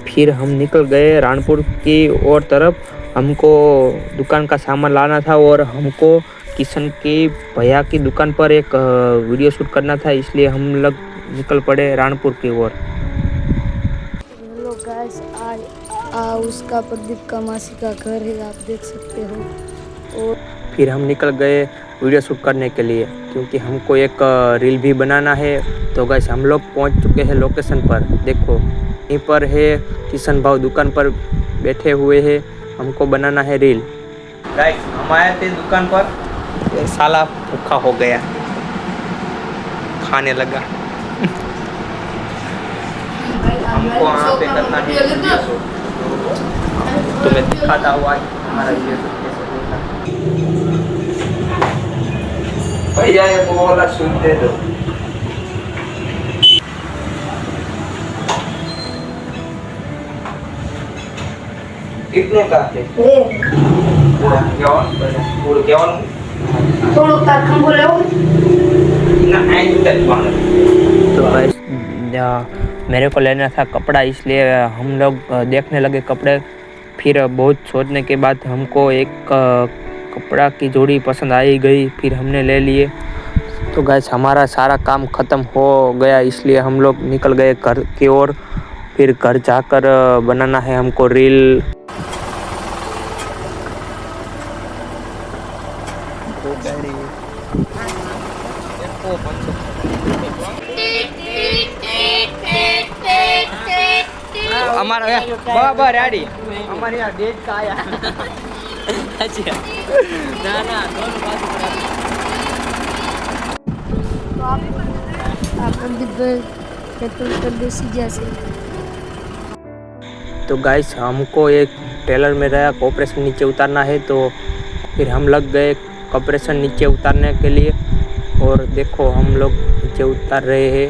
फिर हम निकल गए रानपुर की ओर तरफ। हमको दुकान का सामान लाना था और हमको किशन की भैया की दुकान पर एक वीडियो शूट करना था, इसलिए हम लोग निकल पड़े रानपुर की ओर। हेलो गाइस, आज उसका प्रदीप का मासी का घर है, आप देख सकते हो। और फिर हम निकल गए वीडियो शूट करने के लिए, क्योंकि हमको एक रील भी बनाना है। तो गाइस हम लोग पहुंच चुके हैं लोकेशन पर। देखो यहीं पर है किशन भाव दुकान पर बैठे हुए हैं, हमको बनाना है रील। गाइस हम आए थे दुकान पर, ये साला भूखा हो गया, खाने लगा। हमको वहाँ पे करना है वीडियो शूट, तो मैं दिखाता हुआ हमारा वीडियो शूट कैसे होता है। भैया ये बोला शूट दे दो। कितने का है? तो गाइस मेरे को लेना था कपड़ा, इसलिए हम लोग देखने लगे कपड़े। फिर बहुत सोचने के बाद हमको एक कपड़ा की जोड़ी पसंद आई गई, फिर हमने ले लिए। तो गाइस हमारा सारा काम ख़त्म हो गया, इसलिए हम लोग निकल गए घर की ओर। फिर घर जाकर बनाना है हमको रील। हमारा बराबर रेडी, हमारे यहाँ डेट का आया। अच्छा ना ना दोनों पास तो आप प्रदीप पेट्रोल कर देसी जैसे। तो गाइस हमको एक ट्रेलर में रहा कॉपरेशन नीचे उतारना है, तो फिर हम लग गए कॉपरेशन नीचे उतारने के लिए। और देखो हम लोग नीचे उतार रहे हैं।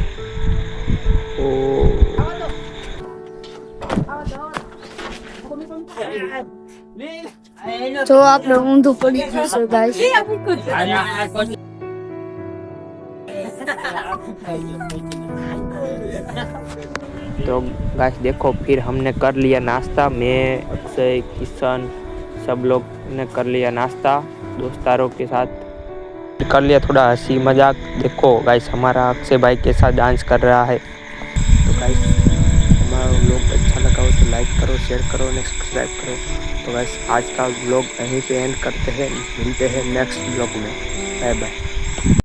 तो आप लोगों तो पड़ी सो गाइस। तो गाइस देखो फिर हमने कर लिया नाश्ता, मैं अक्षय किशन सब लोग ने कर लिया नाश्ता दोस्तारों के साथ, कर लिया थोड़ा हंसी मजाक। देखो गाइस हमारा अक्षय भाई के साथ डांस कर रहा है। तो गाइस हमारा व्लॉग अच्छा लगा हो तो लाइक करो, शेयर करो और सब्सक्राइब करो। तो गाइस आज का व्लॉग यहीं पे एंड करते हैं, मिलते हैं नेक्स्ट व्लॉग में। Bye bye.